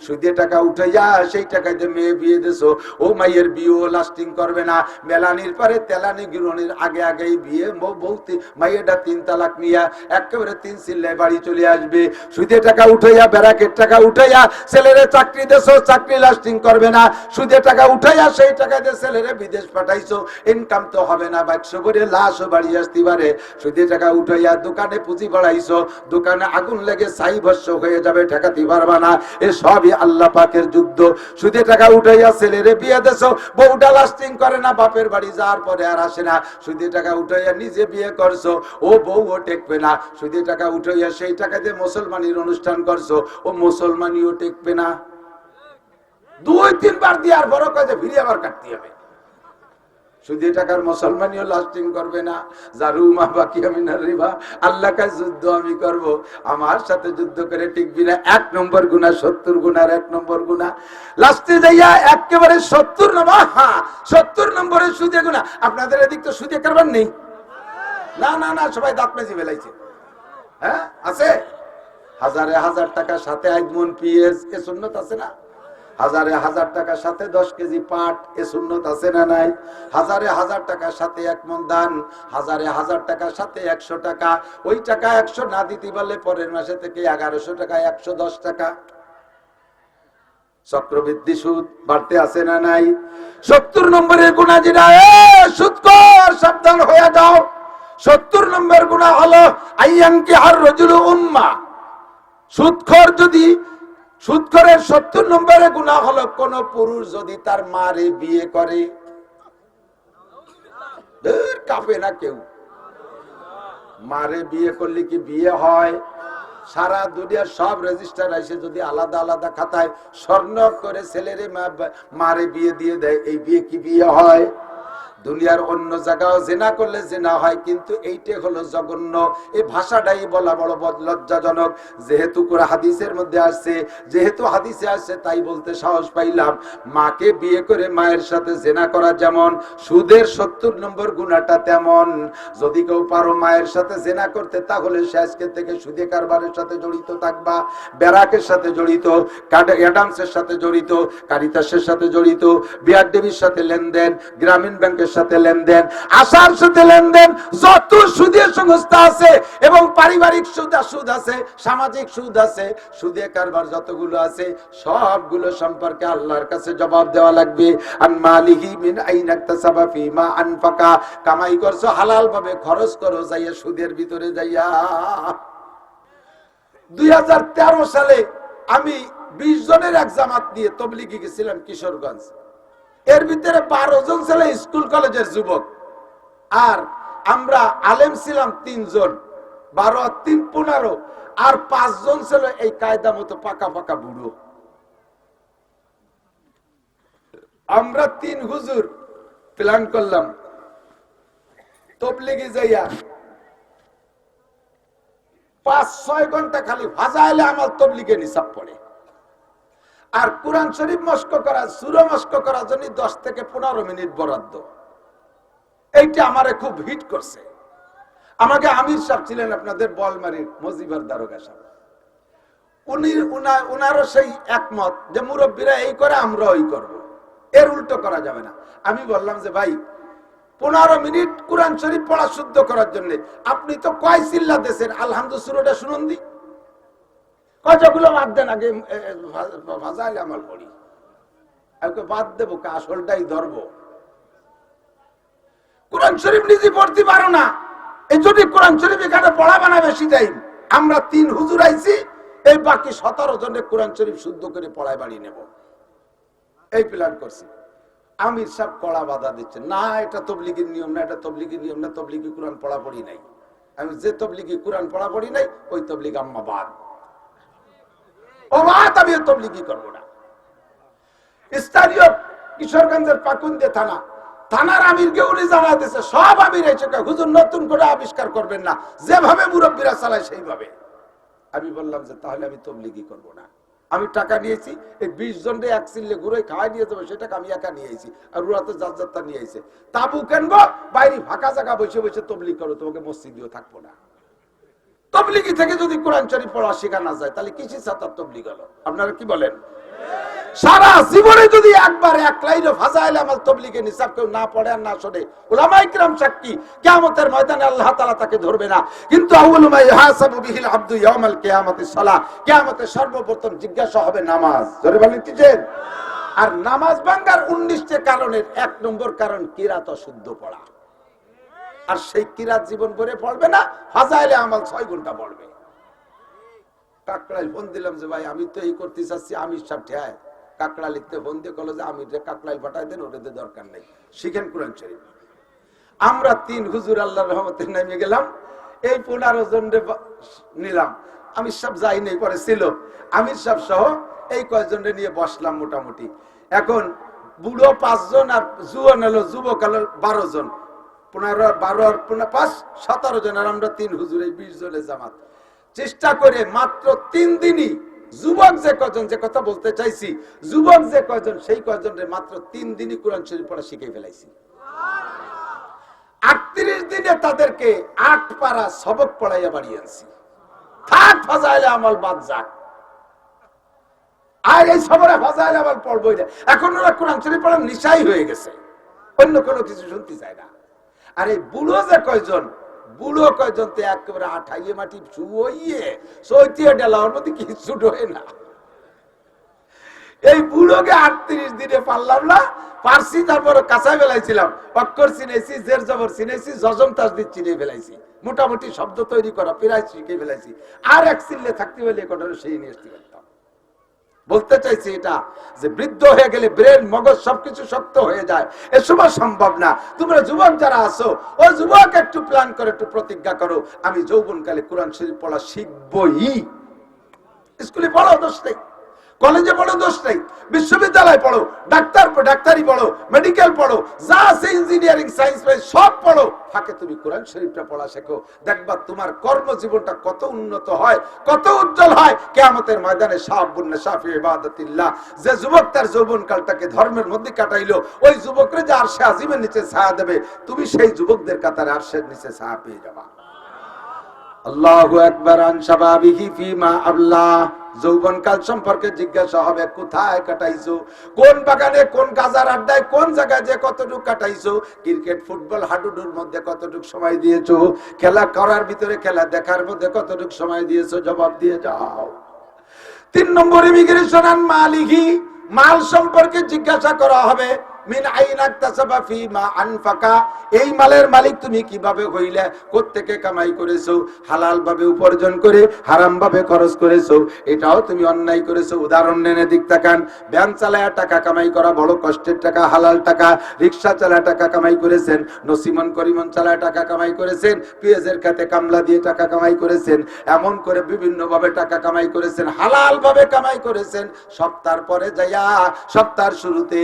সুদে টাকা উঠাইয়া সেই টাকায় যে মেয়ে বিয়ে দিছো, ও মাইয়ের বিয়েও লাস্টিং করবে না। মেলানির পরে তেলানি গিরনির আগে আগেই বিয়ে, বলতে মাইয়েটা 3 তালাক নিয়া একেবারে 3 চিল্লায় বাড়ি চলে আসবে। সুদে টাকা উঠাইয়া, ব্যারাকের টাকা উঠাইয়া ছেলেরে চাকরি দেছো, চাকরি লাস্টিং করবে না। সুদে টাকা উঠাইয়া সেই টাকা দিয়ে ছেলেরে বিদেশ পাঠাইছো, ইনকাম তো হবে না, 100 করে লাশও বাড়ি আসতে পারে। সুদে টাকা উঠাইয়া দোকানে পুঁজি বাড়াইছো, দোকানে আগুন লেগে ছাই ভস্ম হয়ে যাবে, ঠেকাতে পারবা না। এ সবই আল্লাহ পাকের যুদ্ধ। সুদে টাকা উঠাইয়া ছেলেরে বিয়ে দেছো, বউটা লাস্টিং করে না, বাপের বাড়ি যাওয়ার পরে আর আসে না। সুদে টাকা উঠাইয়া নিজে বিয়ে করছো, ও বউও টেকবে না। সুদে টাকা উঠাইয়া সেই টাকা দিয়ে মুসলমানির অনুষ্ঠান করছো, ও মুসলমানিও টেকবে না। 2-3 বার দেওয়ার বড় কাজে ফিরে আবার কাটতে হবে। সুদে টাকার মুসলমানিও লাস্টিং করবে না। জারুমা বাকি আমি না রিবা, আল্লাহ কাছে যুদ্ধ আমি করব, আমার সাথে যুদ্ধ করে টিকবি না। 1 নম্বর গুনাহ, 70 গুনার 1 নম্বর গুনাহ। লাস্টে যাইয়া একেবারে 70 নম্বর, হ্যাঁ 70 নম্বরের সুদে গুনাহ। আপনাদের এদিক তো সুদে কারবার নেই? না না না, সবাই দাঁত মেজে ফেলাইছে। হ্যাঁ আছে। হাজারে হাজার টাকার সাথে 1 মণ পিএস, এ সুন্নত আছে না? হাজারে হাজার টাকার সাথে 10 কেজি পাট, এ সুন্নত আছে না নাই? হাজারে হাজার টাকার সাথে 1 মণ ধান, হাজারে হাজার টাকার সাথে 100 টাকা। ওই টাকা 100 না দিতে পারলে পরের মাসে থেকে 1100 টাকা, 110 টাকা। চক্রবৃদ্ধি সুদ বাড়তে আছে না নাই? 70 নম্বরের গুনাহ যেটা, সুদখোর সাবধান হয়ে যাও। 70 নম্বর গুনাহ হলো আইয়ানকি আর রাজুলু উম্মা। সুদখোর যদি, সুদখোরের 70 নম্বরের গুনাহ হলো কোন পুরুষ যদি তার মারে বিয়ে করে। কাঁপে না কেউ? মারে বিয়ে করলে কি বিয়ে হয়? সারা দুনিয়ার সব রেজিস্টার আছে, যদি আলাদা আলাদা খাতায় স্বর্ণ করে ছেলেরে মারে বিয়ে দিয়ে দেয়, এই বিয়ে কি বিয়ে হয়? দুনিয়ার অন্য জায়গাও জেনা করলে জেনা হয়, কিন্তু এইটা হলো জঘন্য। এই ভাষাটাই বলা বড় লজ্জাজনক। যেহেতু হাদিসের মধ্যে আসছে, যেহেতু হাদিসে আসছে তাই বলতে সাহস পাইলাম। মাকে বিয়ে করে মায়ের সাথে জেনা করা যেমন, সুদের 70 নম্বর গুনাহটা তেমন। যদি কেউ পারো মায়ের সাথে জেনা করতে, তাহলে সে আজকে থেকে সুদে কারবারের সাথে জড়িত থাকবা, ব্যারাকের সাথে জড়িত, অ্যাডামসের সাথে জড়িত, কারিতাসের সাথে জড়িত, বিআরডিবির সাথে লেনদেন, গ্রামীণ ব্যাংকের সাথে লেনদেন, আশার সাথে লেনদেন, যত সুদের সংস্থা আছে এবং পারিবারিক সুদ আছে, সামাজিক সুদ আছে, সুদে কারবার যতগুলো আছে, সবগুলো সম্পর্কে আল্লাহর কাছে জবাব দেওয়া লাগবে। আন মালিহি মিন আইনা ইকতাসাবা ফিমা আনফাকা। কামাই করছো হালাল ভাবে, খরচ করো যাইয়া সুদের ভিতরে যাইয়া। 2013 সালে আমি 20 জনের এক জামাত নিয়ে তবলিগে গেছিলাম কিশোরগঞ্জ। এর ভিতরে 12 জন ছেলে স্কুল কলেজের যুবক, আর আমরা আলেম ছিলাম 3 জন, 12 আর 3 15, আর 5 জন ছিল এই কায়দা মতো পাকা পাকা বুড়ো। আমরা 3 হুজুর প্ল্যান করলাম তবলিগে যাইয়া 5-6 ঘন্টা খালি ফাজাইলে আমার তবলিগে নিসাব পড়ে। আর কোরআন শরীফ মস্ক করা, সূরা মস্ক করার জন্য 10 থেকে 15 মিনিট বরাদ্দ। এইটা আমারে খুব হিট করছে। আমাকে আমির সাহেব ছিলেন আপনাদের বলমারির মজিবর দারোগা সাহেব, উনারও সেই একমত যে মুরব্বীরা এই করে, আমরা ওই করব, এর উল্টো করা যাবে না। আমি বললাম যে ভাই 15 মিনিট কোরআন শরীফ পড়া শুদ্ধ করার জন্য আপনি তো কয় চিল্লা দেশের আলহামদুলিল্লাহ সূরাটা শুনুন দি, কতগুলো বাদ দেন, আগে ভাজাইলে আমার পড়ি, আগে বাদ দেবো, আসলটাই ধরবো। কোরআন শরীফ নিজে পড়তে পারো না, এই যদি কোরআন শরীফ এখানে পড়া বানাবে শিখাই। আমরা 3 হুজুর আইছি, এই বাকি 17 জনের কোরআন শরীফ শুদ্ধ করে পড়ায় বাড়ি নেব, এই প্ল্যান করছি। আমির সাহেব কড়া বাধা দিচ্ছে, না এটা তবলিগির নিয়ম না, এটা তবলিগির নিয়ম না, তবলিগি কোরআন পড়া পড়ি নাই। আমি যে তবলিগি কোরআন পড়া পড়ি নাই, ওই তবলিগ আম্মা বাদ, ও বাদ, আমি তবলিগি করবো না। স্থানীয় কিশোরগঞ্জের পাকুন্দে থানার আমিরকে উনি জানাতেছে, সব আমির এসে হুজুর নতুন করে আবিষ্কার করবেন না, যেভাবে মুরব্বীরা চালায় সেইভাবে। আমি বললাম যে তাহলে আমি তবলিগি করবো না। আমি টাকা নিয়েছি, এই 20 জনরে এক চিল্লে ঘুরে খাওয়াই নিয়ে যাবো, সেটাকে আমি একা নিয়ে আইছি, আর ওরা তো যাত্রা নিয়ে আইছে। তাবু কেনবো, বাইরে ফাঁকা জায়গা বসে বসে তবলিগ করো, তোমাকে মসজিদেও থাকবো না। তবলিগি থেকে যদি কোরআন শরীফ পড়া শেখা না যায়, তাহলে কিসের সাথে তবলিগ হলো? আপনারা কি বলেন? সারা জীবনে যদি একবার এক লাইনে ফাজাইল আমাল তাবলীগে নিসাব কেউ না পড়ে আর না শোনে, উলামায়ে কিরাম সাক্ষী কিয়ামতের ময়দানে আল্লাহ তাআলা তাকে ধরবে না। কিন্তু আউয়ালু মা ইহাসাবু বিহিল আবদু ইয়াউমাল কিয়ামাতি সালাহ, কিয়ামতে সর্বপ্রথম জিজ্ঞাসা হবে নামাজ। জোরে বলেন কি যে? আর নামাজ ভাঙার 19টা কারণের 1 নম্বর কারণ কিরাত অশুদ্ধ পড়া। আর সেই কিরাত জীবন ভরে পড়বে না, ফাজাইলে আমাল 6 ঘন্টা পড়বে। কাকড়াই ফোন দিলাম যে ভাই আমি তো এই করতে চাচ্ছি, আমি সব ঠেয় কাকড়া লিখতে ফোন দিয়ে কল যে আমি কাকড়াই পাঠাই দেন, ওটাতে দরকার নেই, শিখেন কোরআন শরীফ। আমরা 3 হুজুর আল্লাহর রহমতে নেমে গেলাম, এই 15 জন নিলাম। আমি সব যাই নাই, পরে ছিল আমি সব সহ এই কয়েকজনে নিয়ে বসলাম মোটামুটি। এখন বুড়ো 5 জন আর জুয়ান হলো, যুবক হলো 12 জন, 15 12 আর 5 17 জন, আর আমরা 3 হুজুর, এই 20 জনের জামাত। চেষ্টা করে মাত্র 3 দিনই যুবক যে কজন, যে কথা বলতে চাইছি, যুবক যে কজন সেই কজনের মাত্র 3 দিনই কোরআন শরীফ পড়া শিখে ফেলাইছি। 38 দিনে তাদেরকে 8 পারা সবক পড়াইয়া বাড়িয়ে আনছি। থাক ফাজাইলে আমল বাদ যাক, আর এই সবরে ফাজাইলে আমল পড়বই না। এখন ওরা কোরআন শরীফ পড়ার নিশাই হয়ে গেছে, অন্য কোনো কিছু শুনতে চায় না। আর এই বুড়ো যে কয়জন, বুড়ো কয়জন তো একেবারে আঠাইয়ে মাটি শুয়ে সইতিয়ে ডেলার মধ্যে কিছু ঢোয়ে না। এই বুড়োকে 38 দিনে পারলাম না, পারছি। তারপরে কাঁচাই ফেলাইছিলাম, অক্ষর চিনেছি, জের জবর চিনেছি, জজম তাসদিদ চিনে ফেলাইছি, মোটামুটি শব্দ তৈরি করা প্রায় শিখে ফেলাইছি। আর এক চিল্লে থাকতে হলে কথা সেই নিয়ে আসতে পারতাম। বলতে চাইছি এটা যে বৃদ্ধ হয়ে গেলে ব্রেন মগজ সবকিছু শক্ত হয়ে যায়, এ সময় সম্ভব না। তোমরা যুবক যারা আছো, ও যুবক একটু প্ল্যান করে, একটু প্রতিজ্ঞা করো, আমি যৌবনকালে কোরআন শরীফ পড়া শিখবই। স্কুলে পড়ো, দোষ নেই, কলেজে পড়ো, দোষ নেই, বিশ্ববিদ্যালয় পড়ো, ডাক্তারি পড়ো, মেডিকেল পড়ো, যা আছে ইঞ্জিনিয়ারিং, সায়েন্স সব পড়ো, ফাঁকে তুমি কোরআন শরীফটা পড়া শেখো। দেখবা তোমার কর্মজীবনটা কত উন্নত হয়, কত উজ্জ্বল হয় কিয়ামতের ময়দানে। শাবুন নাশাফি ইবাদাতিল্লাহ, যে যুবক তার যৌবনকালটাকে ধর্মের মধ্যে কাটাইলো, ওই যুবকরে যে আরশে আজিমের নিচে ছায়া দেবে, তুমি সেই যুবকদের কাতারে আরশের নিচে ছায়া পেয়ে যাবা। আল্লাহু আকবার। আন শাবাবিহি ফিমা আবলা, যৌবনকাল সম্পর্কে জিজ্ঞাসা হবে, কোথায় কাটাইছো, কোন বাগানে, কোন গাজার আড্ডায়, কোন জায়গায় যে কতটুকু কাটাইছো, ক্রিকেট ফুটবল হাডুডুর মধ্যে কতটুকু সময় দিয়েছো, খেলা করার ভিতরে খেলা দেখার মধ্যে কতটুকু সময় দিয়েছো, জবাব দিয়ে যাও। 3 নম্বর ইমিগ্রেশন আন মালিহি, মাল সম্পর্কে জিজ্ঞাসা করা হবে। মিন আইনা তাসাবা ফিমা আনফাকা, এই মালের মালিক তুমি কিভাবে হইলে, কোত্থেকে কামাই করেছো, হালাল ভাবে উপার্জন করে হারাম ভাবে খরচ করেছো, এটাও তুমি অন্যায় করেছো। উদাহরণ নেন, দিক তাকান। ভ্যান চালায়া টাকা কামাই করা বড় কষ্টের টাকা, হালাল টাকা। রিকশা চালায়া টাকা কামাই করেছেন, নসিমন করিমন চালায়া টাকা কামাই করেছেন, পেঁয়াজের খাতে কামলা দিয়ে টাকা কামাই করেছেন, এমন করে বিভিন্ন ভাবে টাকা কামাই করেছেন, হালাল ভাবে কামাই করেছেন। সপ্তাহের পরে যাইয়া, সপ্তাহের শুরুতে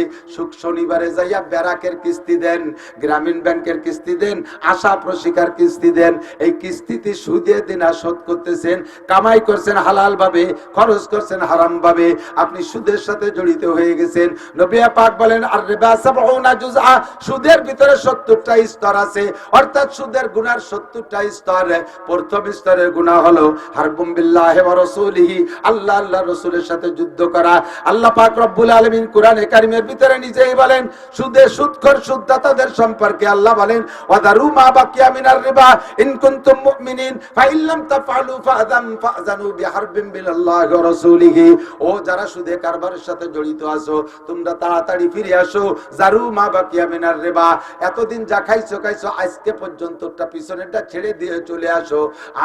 শনিবার যাইয়া ব্যারাকের কিস্তি দেন, গ্রামীণ ব্যাংকের কিস্তি দেন, আশা প্রশিকার কিস্তি দেন। এই কিস্তিতে সুদে দিনা শোধ করতেছেন, কামাই করছেন হালাল ভাবে, খরচ করছেন হারাম ভাবে, আপনি সুদের সাথে জড়িত হয়ে গেছেন। নবী পাক বলেন, আর রিবা সাবউনা জুজআ, সুদের ভিতরে 70টা স্তর আছে, অর্থাৎ সুদের গুনার 70টা স্তর। প্রথম স্তরের গুনাহ হলো হারবুম বিল্লাহি ওয়া রাসূলিহি, আল্লাহ আল্লাহর রাসূলের সাথে যুদ্ধ করা। আল্লাহ পাক রব্বুল আলামিন কোরআনে কারীমের ভিতরে নিজেই বলেন, সুদে সুদখোর সুদদাতাদের সম্পর্কে আল্লাহ বলেন, ওয়াদারু মা বাকিয়া মিনার রিবা ইন কুনতুম মুমিনিন ফাইল্লাম তাফআলু ফাযানু বিহারবিন বিল্লাহি ওয়া রাসূলিহি। ও যারা সুদে কারবারের সাথে জড়িত আছো, তোমরা তাড়াতাড়ি ফিরে আসো। জারু মা বাকিয়া মিনার রিবা, এতদিন যা খাইছো খাইছো, আজকে পর্যন্তটা পিছনেরটা ছেড়ে দিয়ে চলে আসো,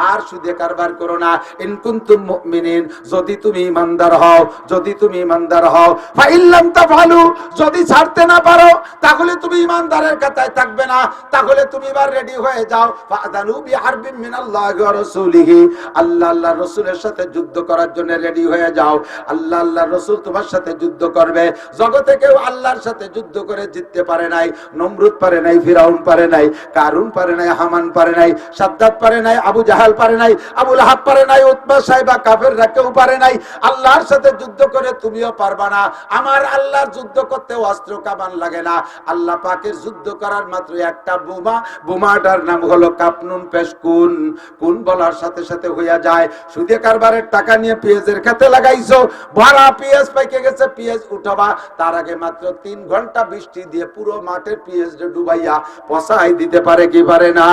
আর সুদে কারবার করো না। ইন কুনতুম মুমিনিন, যদি তুমি ঈমানদার হও, যদি তুমি ঈমানদার হও। ফাইল্লাম তাফআলু, যদি ছাড়তে না পারো তাহলে তুমি ঈমানদারের কাতায় থাকবে না, তাহলে তুমি এবার রেডি হয়ে যাও। ফাযানু বিহারবিন মিনাল্লাহি ওয়া রাসূলিহি, আল্লাহ আল্লাহর রাসূলের সাথে যুদ্ধ করার জন্য রেডি হয়ে যাও। আল্লাহ আল্লাহর রাসূল তোমার সাথে যুদ্ধ করবে। জগতে কেউ আল্লাহর সাথে যুদ্ধ করে জিততে পারে নাই। নমরুদ পারে নাই, ফিরাউন পারে নাই, কারুন পারে নাই, হামান পারে নাই, সাদ্দাত পারে নাই, আবু জাহাল পারে নাই, আবু লাহাব পারে নাই, উতবা সাইবা কাফেররা কেউ পারে নাই। আল্লাহর সাথে যুদ্ধ করে তুমিও পারবা না। আমার আল্লাহর যুদ্ধ করতে অস্ত্র সাবান লাগে না। আল্লাহ পাকের যুদ্ধ করার মাত্র একটা বোমা, বোমাটার নাম হলো কাপনুন পেশকুন। কোন বলার সাথে সাথে হইয়া যায়। সুদে কারবারের টাকা নিয়ে পেঁয়াজের খেতে লাগাইছো, ভরা পেঁয়াজ পাইকে গেছে, পেঁয়াজ উঠাবা, তার আগে মাত্র 3 ঘন্টা বৃষ্টি দিয়ে পুরো মাঠের পেঁয়াজ ডুবাইয়া পচাই দিতে পারে কি পারে না?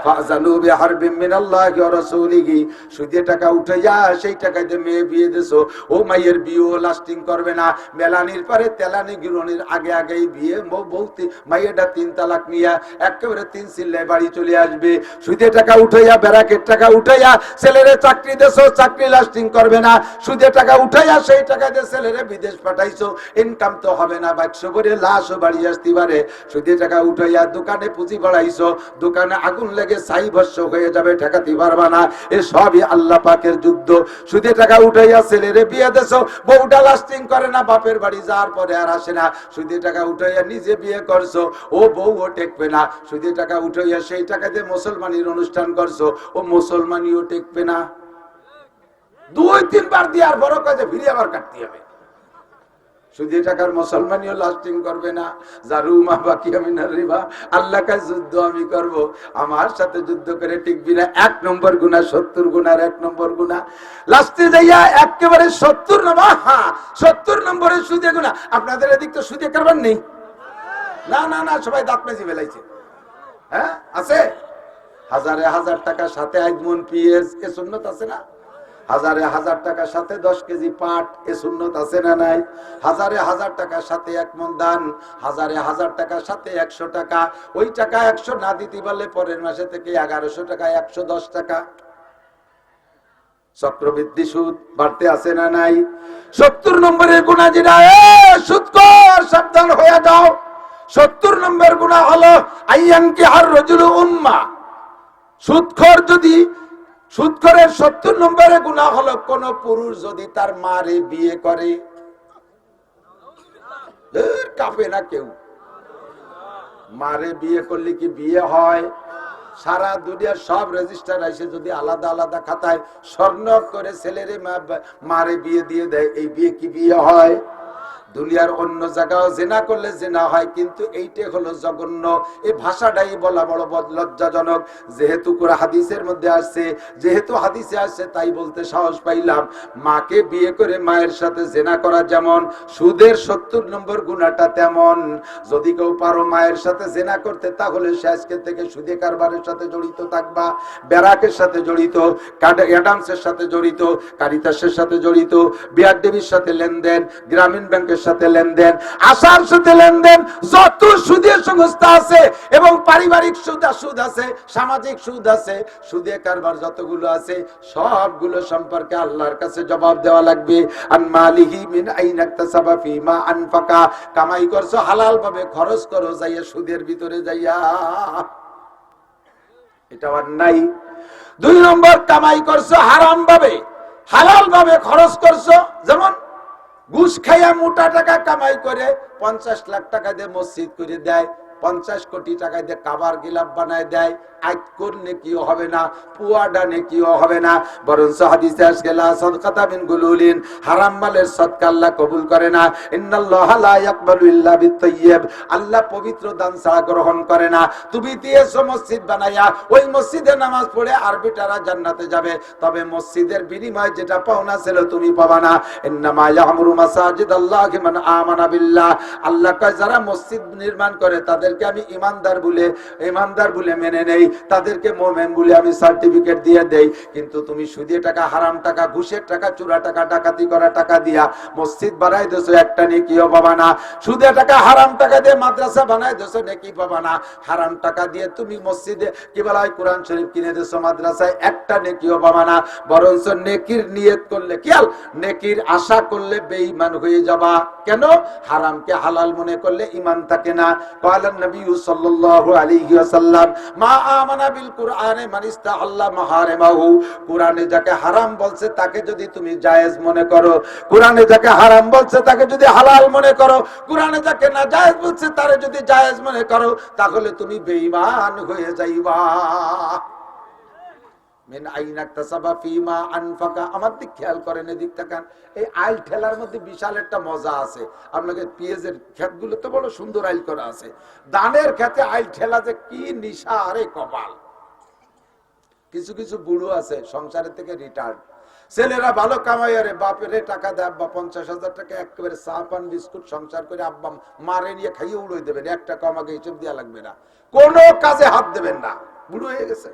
ফাজানু বিহারবিম মিনাল্লাহি ওয়া রাসূলিহি। সুদে টাকা উঠাইয়া সেই টাকা দিয়ে মেয়ে বিয়ে দিছো, ও মাইয়ের বিয়ে লাস্টিং করবে না। মেলানির পরে তেলানি গিরনির আগে আগেই বিয়ে, বলতে মাইয়েটা 3 তালাক নিয়া একেবারে 3 চিল্লায় বাড়ি চলে আসবে। সুদে টাকা উঠাইয়া, ব্যারাকের টাকা উঠাইয়া ছেলেরে চাকরি দেছো, চাকরি লাস্টিং করবে না। সুদে টাকা উঠাইয়া সেই টাকা দিয়ে ছেলেরে বিদেশ পাঠাইছো, ইনকাম তো হবে না, বাক্স ভরে লাশও বাড়ি আসতে পারে। সুদে টাকা উঠাইয়া দোকানে পুঁজি বাড়াইছো, দোকানে আগুন লেগে ছাই ভস্য হয়ে যাবে, ঠেকাতে পারবা না। এ সবই আল্লাহ পাকের যুদ্ধ। সুদে টাকা উঠাইয়া ছেলেরে বিয়ে দেছো, বউটা লাস্টিং করে না, বাপের বাড়ি যাওয়ার পরে আর আসে না। সুদে টাকা উঠাইয়া নিজে বিয়ে করছো, ও বউও টেকবে না। সুদে টাকা উঠাইয়া সেই টাকা দিয়ে মুসলমানের অনুষ্ঠান করছো, ও মুসলমানিও টেকবে না। 2-3 বার দিয়ে আর বড় কাজে ফিরে আবার কাটতে হবে। সুদে টাকার মুসলমানিও লাস্টিং করবে না। জারুমা বাকি আমি না রিবা, আল্লাহ কাছে যুদ্ধ আমি করব, আমার সাথে যুদ্ধ করে টিকবি না। 1 নম্বর গুনাহ, 70 গুনার 1 নম্বর গুনাহ। লাস্টে যাইয়া একেবারে 70 নম্বর, হ্যাঁ 70 নম্বরে সুদে গুনাহ। আপনাদের এদিক তো সুদে কারবার নেই? না না না, সবাই দাঁত মেজে ফেলাইছে। হ্যাঁ আছে। হাজারে হাজার টাকা সাথে 1 মণ পেঁয়াজ, এ সুন্নত আছে না? হাজারে হাজার টাকার সাথে 10 কেজি পাট, এ সুন্নত আছে না নাই? হাজারে হাজার টাকার সাথে 1 মণ ধান, হাজারে হাজার টাকার সাথে 100 টাকা। ওই টাকা 100 না দিতে পারলে পরের মাসে থেকে 1100 টাকা, 110 টাকা। চক্রবৃদ্ধি সুদ বাড়তে আছে না নাই? 70 নম্বরের গুনাহ যেটা, সুদখোর সাবধান হয়ে যাও। 70 নম্বর গুনাহ হলো আইয়ানকি হার রাজুলু উম্মা। সুদখোর যদি, সুদখোরের 70 নম্বরের গুনাহ হলো কোন পুরুষ যদি তার মারে বিয়ে করে। কাঁপে না কেউ? মারে বিয়ে করলে কি বিয়ে হয়? সারা দুনিয়ার সব রেজিস্টার আইসে যদি আলাদা আলাদা খাতায় স্বর্ণ করে ছেলেরে মারে বিয়ে দিয়ে দেয়, এই বিয়ে কি বিয়ে হয়? দুনিয়ার অন্য জায়গাও জেনা করলে জেনা হয়, কিন্তু এইটা হলো জঘন্য। এই ভাষাটাই বলা বড় লজ্জাজনক। যেহেতু কোরআন হাদিসের মধ্যে আসছে, যেহেতু হাদিসে আসছে, তাই বলতে সাহস পাইলাম। মাকে বিয়ে করে মায়ের সাথে জেনা করা যেমন সুদের 70 নম্বর গুনাহটা তেমন। যদি কেউ পারো মায়ের সাথে জেনা করতে, তাহলে সে আজকে থেকে সুদে কারবারের সাথে জড়িত থাকবা, ব্যারাকের সাথে জড়িত, অ্যাডামসের সাথে জড়িত, কারিতাসের সাথে জড়িত, বিআরডিবির সাথে লেনদেন, গ্রামীণ ব্যাংকের সাথে লেনদেন, আশার সাথে লেনদেন, যত সুদের সংস্থা আছে এবং পারিবারিক সুদ আছে, সামাজিক সুদ আছে, সুদে কারবার যতগুলো আছে, সবগুলো সম্পর্কে আল্লাহর কাছে জবাব দেওয়া লাগবে। আন মালিহি মিন আইনা ইকতাসাবা ফিমা আনফাকা। কামাই করছো হালাল ভাবে, খরচ করো যাইয়া সুদের ভিতরে যাইয়া, এটা অন্যায়। 2 নম্বর, কামাই করছো হারাম ভাবে, হালাল ভাবে খরচ করছো। যেমন ঘুষ খাইয়া মোটা টাকা কামাই করে 50 লাখ টাকা দিয়ে মসজিদ করে দেয়, 50 কোটি টাকা দিয়ে কাবার গিলাপ বানায় দেয়, আইতকুর নেকিও হবে না, পুয়াডা নেকিও হবে না। বরঞ্চ হাদিসে আসছে লা সাদকাতা মিন গুলুলিন, হারাম মালের সদকা আল্লাহ কবুল করে না। ইন্নাল্লাহা লা ইয়াকবালু ইল্লা বিত-তাইয়্যিব, আল্লাহ পবিত্র দান ছাড়া গ্রহণ করে না। তুমি দিয়েছো মসজিদ বানাইয়া, ওই মসজিদে নামাজ পড়ে আরবিটারা জান্নাতে যাবে, তবে মসজিদের বিনিময়ে যেটা পাওনা ছিল তুমি পাবা না। ইন্নামা ইয়ামুরু মাসাজিদাল্লাহি মান আমানা বিল্লাহ, আল্লাহ কয় যারা মসজিদ নির্মাণ করে তাদেরকে আমি ইমানদার বলে মেনে নেই, তাদেরকে মুমিন বলে আমি সার্টিফিকেট দিয়ে দেই। কিন্তু তুমি সুদে টাকা, হারাম টাকা, ঘুষের টাকা, চুরা টাকা, ডাকাতি করা টাকা দিয়া মসজিদ বানাই দেছো, একটা নেকিও পাবা না। সুদে টাকা, হারাম টাকা দিয়ে মাদ্রাসা বানাই দেছো, নেকি পাবা না। হারাম টাকা দিয়ে তুমি মসজিদে কি বলা হয় কোরআন শরীফ কিনে দেছো, মাদ্রাসায় একটা নেকিও পাবা না। বরঞ্চ নেকির নিয়ত করলে, খেয়াল, নেকির আশা করলে বেঈমান হয়ে যাবা। কেন? হারামকে হালাল মনে করলে ঈমান থাকে না। ক্বালান নবী সাল্লাল্লাহু আলাইহি ওয়াসাল্লাম মা আমানা বিল কুরআনে মান ইস্তাহাল্লা মাহারিমাহু, কুরআনে যাকে হারাম বলছে তাকে যদি তুমি জায়েজ মনে করো, কুরআনে যাকে হারাম বলছে তাকে যদি হালাল মনে করো, কুরআনে যাকে না জায়েজ বলছে তারে যদি জায়েজ মনে করো, তাহলে তুমি বেঈমান হয়ে যাইবা। আমার দিক খেয়াল করেন, এদিক তাকান। এই আইল ঠেলার মধ্যে বিশাল একটা মজা আছে। আপনাকে পেঁয়াজের ক্ষেত গুলো তো বড় সুন্দর আইল করা আছে, ধানের ক্ষেতে আইল ঠেলা যে কি নিশা, আরে কপাল। কিছু কিছু বুড়ো আছে সংসারের থেকে রিটায়ার্ড, ছেলেরা ভালো কামাই, আরে বাপের টাকা দেয়, আব্বা 50,000 টাকা একেবারে চা পান বিস্কুট সংসার করে আব্বা মারে নিয়ে খাইয়ে উড়িয়ে দেবেন, 1 টাকা আমাকে হিসেব দেওয়া লাগবে না, কোনো কাজে হাত দেবেন না। বুড়ো হয়ে গেছে,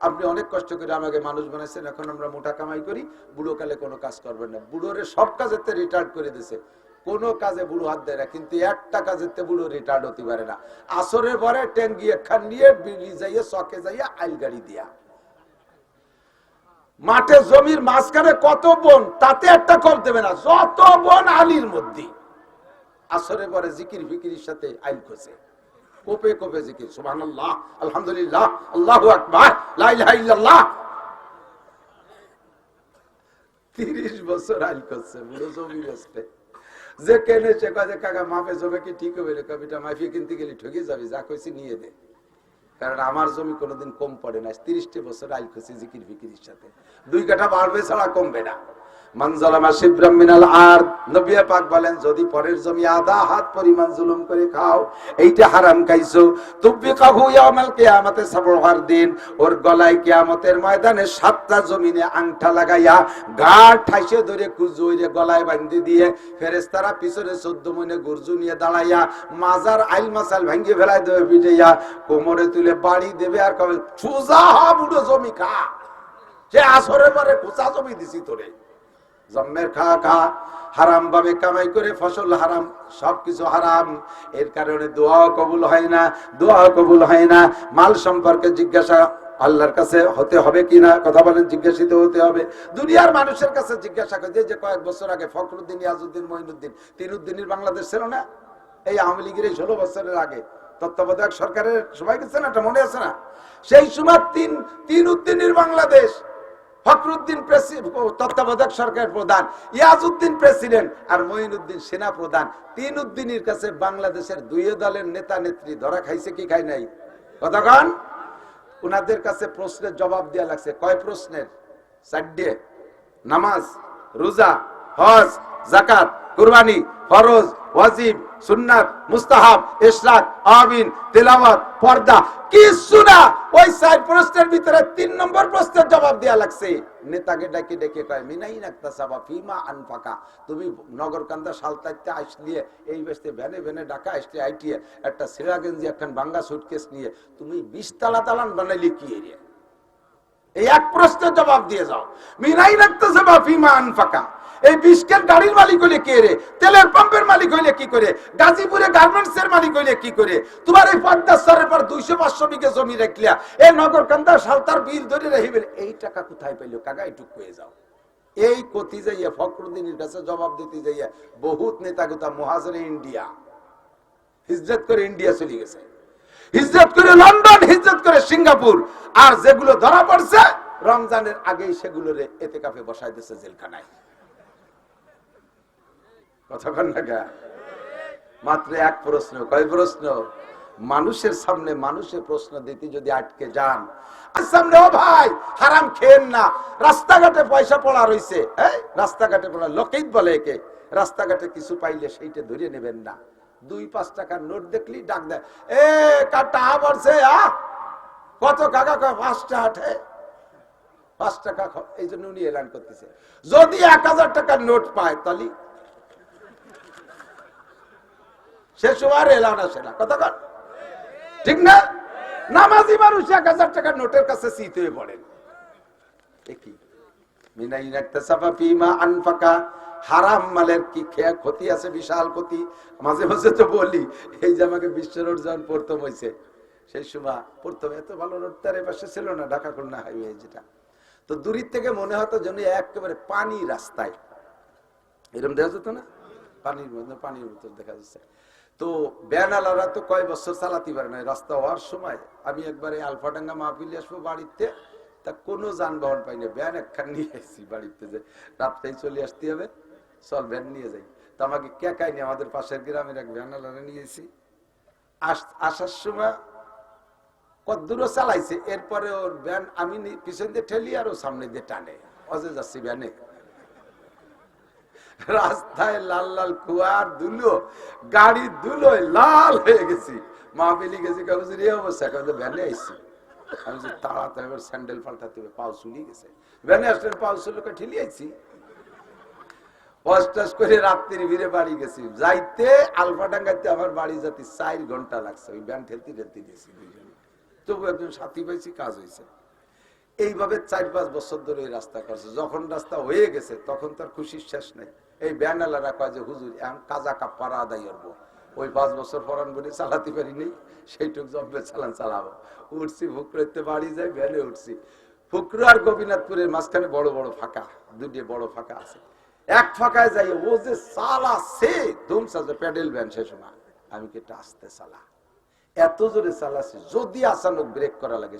আপনি অনেক কষ্ট করে আমাকে মানুষ বানাইছেন, এখন আমরা মোটা কামাই করি, বুড়ো কালে কোনো কাজ করবেন না। বুড়োরে সব কাজেতে রিটায়ার্ড করে দিছে, কোনো কাজে বুড়ো হাত দেয় না, কিন্তু একটা কাজেতে বুড়ো রিটায়ার্ড হতে পারে না। আসরের পরে ট্যাঙ্গি একখান নিয়ে বিড়ি যাইয়ে চকে যাইয়া আইল গাড়ি দিয়া, মাঠে জমির মাঝখানে কত বন, তাতে একটা কম দেবে না, যত বন আলির মধ্যে। আসরের পরে জিকির ফিকিরির সাথে আইল খোঁজে, কোপে কোপে জিকির, সুবহানাল্লাহ, আলহামদুলিল্লাহ, আল্লাহু আকবার, লা ইলাহা ইল্লাল্লাহ। 30 বছর আইল করছে, বুড়ো জমি বেচতে। যে কেনে সে কাজে কাকা মাপে জমে কি ঠিক হবে, কবিটা মাফিয়ে কিনতে গেলে ঠকে যাবে, যা কইছি নিয়ে দে, কারণ আমার জমি কোনোদিন কম পড়ে না। 30টি বছর আইল করছে জিকির ফিকিরির সাথে, 2 কাঠা বাড়বে ছাড়া কমবে না। মানজালামা শিবরাম মিনাল আরদ, নবী পাক বলেন, যদি পরের জমি আধা হাত পরিমাণ জুলুম করে খাও, এইটা হারাম খাইছো, তুবিকাহু ইয়াউমাল কিয়ামাতে সাবউর দিন, ওর গলায় কিয়ামতের ময়দানে 7টা জমিনে আংটা লাগাইয়া গাঢ় ঠাইসে ধরে কুজুইরে গলায় বাঁধি দিয়ে ফেরেশতারা পিছনে 14 মনে গর্জু নিয়ে দাঁড়াইয়া মাজার আইল মাসাল ভাঙ্গি ফেলায় দেবে, পিটাইয়া কোমরে তুলে বাড়ি দেবে, আর কবে সুজা হ বুড়ো জমি খা, সে আসরের পরে কুচা জমি দিছি তোরে, জম্মের খা খা, হারাম ভাবে কামাই করে ফসল হারাম, সবকিছু হারাম। এর কারণে দোয়া কবুল হয় না, দোয়া কবুল হয় না। মাল সম্পর্কে জিজ্ঞাসা আল্লাহর কাছে হতে হবে কিনা, কথা বলেন, জিজ্ঞাসিত হতে হবে। দুনিয়ার মানুষের কাছে জিজ্ঞাসা করে, যে কয়েক বছর আগে ফখরুদ্দিন, ইয়াজউদ্দিন, মঈনুদ্দিন, 3 উদ্দিনের বাংলাদেশ ছিল না, এই আওয়ামী লীগের 16 বছরের আগে তত্ত্বাবধায়ক সরকারের সবাই গেছে না, এটা মনে আছে না? সেই সময় 3 উদ্দিনের বাংলাদেশ, ফখরুদ্দিন তত্ত্বাবধায়ক সরকারের প্রধান, ইয়াজউদ্দিন প্রেসিডেন্ট, আর মঈনুদ্দিন সেনা প্রধান। 3 উদ্দিনের কাছে বাংলাদেশের 2 দলের নেতা নেত্রী ধরা খাইছে কি খাই নাই, কতক্ষণ? উনাদের কাছে প্রশ্নের জবাব দেওয়া লাগছে। কয় প্রশ্নের? 4টে। নামাজ, রোজা, হজ, যাকাত, কুরবানি, ফরজ, ওয়াজিব, সুন্নাত, মুস্তাহাব, ইশরাক, আমিন, তেলাওয়াত, পর্দা, কিছু না। ওই 4 প্রশ্নের ভিতরে 3 নম্বর প্রশ্নের জবাব দেয়া লাগছে। নেতাকে ডেকে ডেকে কয়, মিনাইন আকতাসাবা ফিমা আনফাকা, তুমি নগরকান্দা সালতাইতে আসলিয়ে এই বেস্তে ভ্যানে ভ্যানে ঢাকা আসলে আইটিয়ে একটা সিরা গেঞ্জি একখান বাঙ্গা সুটকেস নিয়ে তুমি 20 তালা দালান বানাইলে কি এরিয়া? এই এক প্রশ্নের জবাব দিয়ে যাও। মিনাইন আকতাসাবা ফিমা আনফাকা, এই 20 কেন গাড়ির মালিক হইলে কে রে? তেলের পাম্পের মালিক হইলে কি করে? গাজীপুরে গার্মেন্টস এর মালিক হইলে কি করে? তোমার এই 50 পর 200-500 বিঘা জমি রাখলিয়া এই নগরকান্দা সালতার বিল ধরে রাখিবেন, এই টাকা কোথায় পাইলো কাকা? এইটুক হয়ে যাও। এই কতি যাইয়া ফখরুদ্দিনের কাছে জবাব দিতে যাইয়া বহুত নেতা গোতা মুহাজিরে ইন্ডিয়া হিজরত করে ইন্ডিয়া চলে গেছে, হিজরত করে লন্ডন, হিজরত করে সিঙ্গাপুর, আর যেগুলো ধরা পড়ছে রমজানের আগেই সেগুলোরে এতেকাফে বসাই দিয়েছে জেলখানায়। মাত্র এক প্রশ্ন। কয় প্রশ্ন? মানুষের সামনে মানুষে প্রশ্ন দিতে যদি আটকে যান, সামনে ও ভাই হারাম খেয়েন না, রাস্তাঘাটে পয়সা পড়া রয়েছে, রাস্তাঘাটে পড়া লোকেই বলে একে, রাস্তাঘাটে কিছু পাইলে সেইটা ধরে নেবেন না। 2-5 টাকার নোট দেখলি ডাক দেয়, এ কাটা পড়ছে, কত কাকা? 5 টাকা। 5 টাকা। এই জন্য উনি এলান করতেছে, যদি 1000 টাকার নোট পায় তাহলে সে সময় এলান আসে না, কথা কন ঠিক না? নামাজি মানুষ 1000 টাকার নোটের কাছে চিত হয়ে পড়েন। হারাম মালের কি ক্ষতি আছে, বিশাল ক্ষতি। মাঝে মাঝে তো বলি, এই যে আমাকে বিশ্ব রোড যখন প্রথম হয়েছে, সেই সময় প্রথম এত ভালো রোড তার পাশে ছিল না, ঢাকা খুলনা হাইওয়ে যেটা, তো দূরের থেকে মনে হতো যেন একেবারে পানি রাস্তায়, এরকম দেখা যেত না, পানির মধ্যে পানির মতো দেখা যাচ্ছে। তো ব্যানালারা তো কয় বছর চালাতে পারে না রাস্তা হওয়ার সময়। আমি একবারে আলফাডাঙ্গা মাহফিলে আসবো বাড়িতে, তা কোনো যানবাহন পাই না, ভ্যান একখান নিয়ে আসছি বাড়িতে, যে রাত্রেই চলে আসতে হবে, চল ভ্যান নিয়ে যাই। তো আমাকে কেকাই নিয়ে আমাদের পাশের গ্রামের এক ব্যানালারা নিয়েছি। আসার সময় কতদূরও চালাইছে, এরপরে ওর ভ্যান আমি পিছন দিয়ে ঠেলি আর ও সামনে দিয়ে টানে, অজে যাচ্ছি ভ্যানে। রাস্তায় লাল লাল কুয়ার ধুলো, গাড়ি ধুলোয় লাল হয়ে গেছি। মাহফিলি গেছি, রে অবস্থা ভ্যানে আইসি। আমি তাড়াতাড়ি স্যান্ডেল পাল্টাতে হবে, পাও চুলি গেছে। ভ্যানে আসলে পাও চুলোকে ঠেলি আইছি। অষ্টাস করে রাত্রির ভিড়ে বাড়ি গেছি। যাইতে আলফাডাঙ্গাতে আমার বাড়ি যেতে 4 ঘন্টা লাগছে, ওই ভ্যান ঠেলতে ঠেলতে দিয়েছি দুইজনে। তবু একজন সাথী পাইছি, কাজ হয়েছে। এইভাবে 4-5 বছর ধরে এই রাস্তা করছে। যখন রাস্তা হয়ে গেছে তখন তার খুশির শেষ নেই। এই ভ্যানওয়ালারা কয় যে হুজুর কাজা কাপ্পারা আদায় করবো। ওই 5 বছর পরান করে চালাতে পারিনি, সেইটুক জব্বে চালান চালাবো। উঠছি ফুকরাতে বাড়ি যাই, ভ্যানে উঠছি। ফুকরা আর গোপীনাথপুরের মাঝখানে বড় বড় ফাঁকা, দুটি বড় ফাঁকা আছে। এক ফাঁকায় যাই, ও যে চালাছে ধুমসা যে প্যাডেল ভ্যান, সে সময় আমি কি এটা আস্তে চালা, এত জোরে চালাচ্ছে যদি আচানক ব্রেক করা লাগে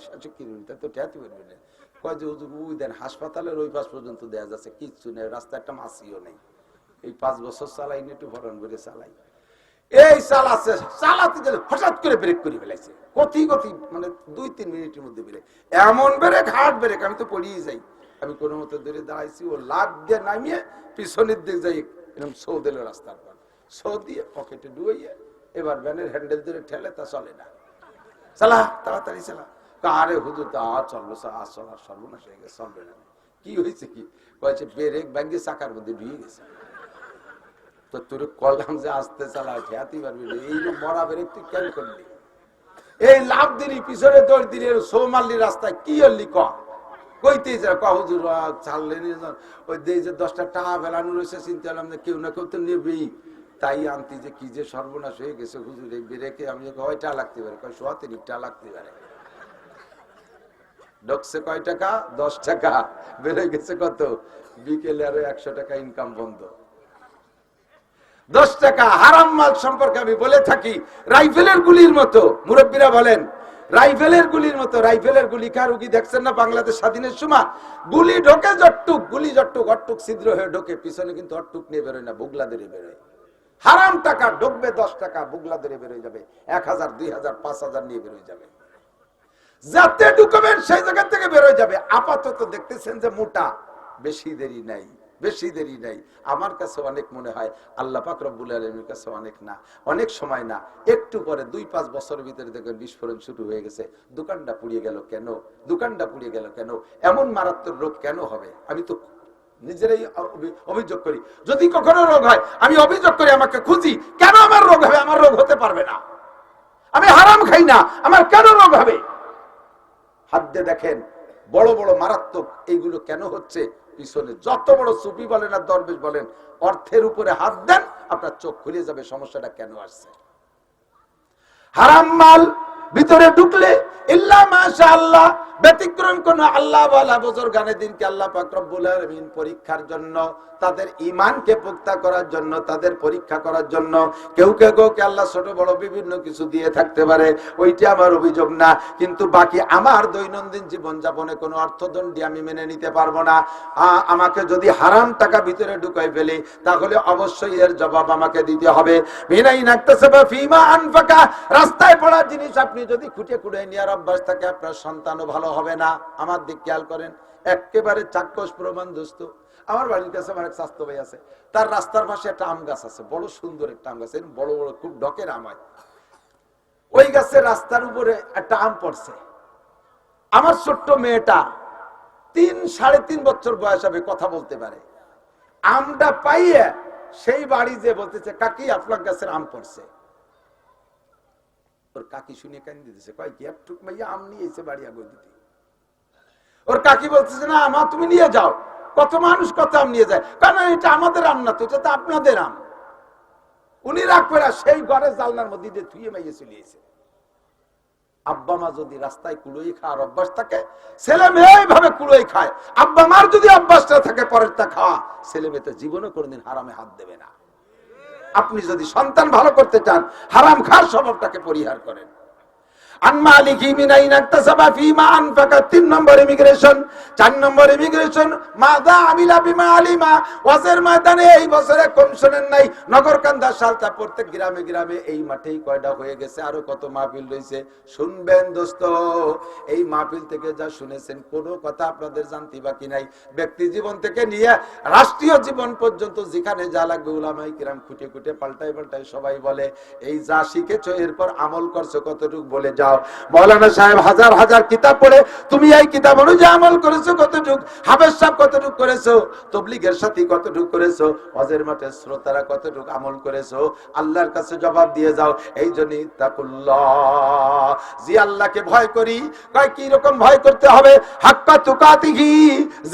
তো ঠেয়াতে পারবে না। কয় যে হুজুর ওই দেন হাসপাতালের ওই পাশ পর্যন্ত দেয়া যাচ্ছে, কিচ্ছু নেই, রাস্তা একটা মাছিও নেই। এই 5 বছর চালাইনি, একটু ভরণ করে চালাই। এই চালাচ্ছে, চালাতে গেলে হঠাৎ করে ব্রেক করে ফেলাইছে, গতি মানে 2-3 মিনিটের মধ্যে ব্রেক, এমন ব্রেক, হার্ড ব্রেক, আমি তো পড়িয়ে যাই। আমি কোনো মতো ধরে দাঁড়াইছি, ও লাভ দিয়ে নামিয়ে পিছনের দিক যাই, এরকম সৌ দিল রাস্তার পর, সৌ দিয়ে পকেটে ডুয়ে এবার ভ্যানের হ্যান্ডেল ধরে ঠেলে, তা চলে না, চালা তাড়াতাড়ি চালা। আরে হুজুর তা চলবো, আজ চলার সর্বনাশ হয়ে গেছে, চলবে না। কি হয়েছে, কি হয়েছে, ব্রেক ব্যাঙ্গে চাকার মধ্যে ঢুয়ে গেছে। তো তোর কলম যে আসতে চালা, খেয়াতেই পারবি না, এই মরা ব্রেক তুই কেন করলি, এই লাভ দিলি, পিছনে দৌড় দিলি, সৌ মারলি রাস্তায়, কি হলি কইতেই যা হুজুর ছাড়লে ওই যে 10টা টাকা ফেলানো রয়েছে, চিন্তা করলাম যে কেউ না কেউ তো নেবেই, তাই আনতি যে কি যে সর্বনাশ হয়ে গেছে হুজুর, এই ব্রেকে আমি কয়টা লাগতে পারে, কয় 130 লাগতে পারে। ঢুকছে কয় টাকা, 10 টাকা, বেড়ে গেছে কত, বিকেলে আরো 100 টাকা ইনকাম বন্ধ। 10 টাকা হারাম মাল সম্পর্কে আমি বলে থাকি, রাইফেলের গুলির মতো, মুরব্বীরা বলেন রাইফেলের গুলির মতো। রাইফেলের গুলি কার রুগী দেখছেন না বাংলাদেশ স্বাধীনের সময়, গুলি ঢোকে জটটুক, গুলি জটটুক, অটটুক ছিদ্র হয়ে ঢোকে, পিছনে কিন্তু অটটুক নিয়ে বেরোয় না, বুগলা ধরে বেরোয়। হারাম টাকা ঢুকবে 10 টাকা, বুগলা ধরে বেরোয় যাবে, 1000, 2000, 5000 নিয়ে বেরোয় যাবে। যাতে ঢুকবেন সেই জায়গা থেকে বেরোয় যাবে। আপাতত দেখতেছেন যে মোটা, বেশি দেরি নাই, বেশি দেরি নাই। আমার কাছে অনেক মনে হয়, আল্লাহ পাক রব্বুল আলামিনের কাছে অনেক না, অনেক সময় না, একটু পরে 2-5 বছরের ভিতরে দেখবেন বিস্ফোরণ শুরু হয়ে গেছে। দোকানটা পুড়িয়ে গেল কেন, দোকানটা পুড়িয়ে গেল কেন, এমন মারাত্মক রোগ কেন হবে? আমি তো নিজেরাই অভিযোগ করি, যদি কখনো রোগ হয় আমি অভিযোগ করি, আমাকে খুঁজি, কেন আমার রোগ হবে? আমার রোগ হতে পারবে না, আমি হারাম খাই না, আমার কেন রোগ হবে? হাত দিয়ে দেখেন, বড় বড় মারাত্মক এইগুলো কেন হচ্ছে? পিছনে যত বড় সুফি বলেন আর দরবেশ বলেন, অর্থের উপরে হাত দেন, আপনার চোখ খুলে যাবে সমস্যাটা কেন আসছে। হারাম মাল ভিতরে ঢুকলে ইল্লা মাশাআল্লাহ, ব্যতিক্রম কোন আল্লাহ ওয়ালা বুজুর্গানে দিনকে আল্লাহ পাক রব্বুল আলামিন পরীক্ষার জন্য, তাদের ঈমানকে পুক্তা করার জন্য, তাদের পরীক্ষা করার জন্য কেউ আল্লাহ ছোট বড় বিভিন্ন কিছু দিয়ে থাকতে পারে, ওইটা আমার অভিযোগ না। কিন্তু বাকি আমার দৈনন্দিন জীবন যাপনে কোনো অর্থদণ্ডী আমি মেনে নিতে পারবো না। আমাকে যদি হারাম টাকা ভিতরে ঢুকাই ফেলি, তাহলে অবশ্যই এর জবাব আমাকে দিতে হবে। রাস্তায় পড়া জিনিস আপনি যদি খুঁটে খুঁড়ে নেওয়ার অভ্যাস থাকে, আপনার সন্তানও ভালো হবে না। আমার দিক খেয়াল করেন, একেবারে চাক্ষুষ প্রমাণ দোস্ত। আমার বাড়ির কাছে আমার এক স্বাস্থ্য ভাই আছে, তার রাস্তার পাশে একটা আম গাছ আছে, বড় সুন্দর একটা আম গাছ, বড় বড় খুব ডকের আম হয়। ওই গাছের রাস্তার উপরে একটা আম পড়ছে। আমার ছোট্ট মেয়েটা 3-3.5 বছর বয়স হবে, কথা বলতে পারে। আমটা পাইয়ে সেই বাড়ি যে বলতেছে, কাকি আপনার গাছের আম পড়ছে। ওর কাকি শুনে কান্দি দিতেছে, কয় কি একটুক মাইয়া আম নিয়ে এসে বাড়ি আগে দিতে। ওর কাকি বলতেছে, না আমা তুমি নিয়ে যাও। কত মানুষ কত আম নিয়ে যায়, কারণ এটা আমাদের আম না তো, এটা তো আপনাদের আম। উনি রাগ করে সেই ঘরে জালনার মধ্যে দিয়ে ধুয়ে মাইয়ে চলিয়েছে। আব্বা মা যদি রাস্তায় কুড়োই খাওয়ার অভ্যাস থাকে, ছেলে মেয়ে এইভাবে কুড়োই খায়। আব্বা মার যদি অভ্যাসটা থাকে পরেরটা খাওয়া, ছেলে মেয়ে তো জীবনে কোনোদিন হারামে হাত দেবে না। আপনি যদি সন্তান ভালো করতে চান, হারাম খাওয়ার স্বভাবটাকে পরিহার করেন। আন মালিকি মিন আইনা ইকতাসাবা ফিমা আনফাকা। 3 নম্বর ইমিগ্রেশন। 4 নম্বর ইমিগ্রেশন মাযা আমিলা বিমা আলিমা। ওয়াজের ময়দানে এই বছরে কম শোনেন নাই, নগরকান্দা সালতা প্রত্যেক গ্রামে গ্রামে এই মাঠেই কয়টা হয়ে গেছে, আরো কত মাহফিল রয়েছে। শুনবেন দোস্ত, এই মাহফিল থেকে যা শুনেছেন কোনো কথা আপনাদের জানতে বাকি নাই। ব্যক্তি জীবন থেকে নিয়ে রাষ্ট্রীয় জীবন পর্যন্ত যেখানে যা লাগবে উলামায়ে কিরাম খুঁটে খুঁটে পাল্টায় পাল্টায় সবাই বলে এই যা শিখেছো এরপর আমল করছো কতটুকু বলে যাও। মাওলানা সাহেব হাজার হাজার কিতাব পড়ে তুমি এই কিতাব অনুযায়ী আমল করেছো কতটুকু, হাফেজ সাহেব কতটুকু করেছো, তবলিগের সাথী কতটুকু করেছো, হজের মাঠে শ্রোতারা কতটুকু আমল করেছো, আল্লাহর কাছে জবাব দিয়ে যাও। এই জন্যই তাকুল্লাহ, জি আল্লাহকে ভয় করি। কয় কি রকম ভয় করতে হবে? হাক্কা তুকাতিহি,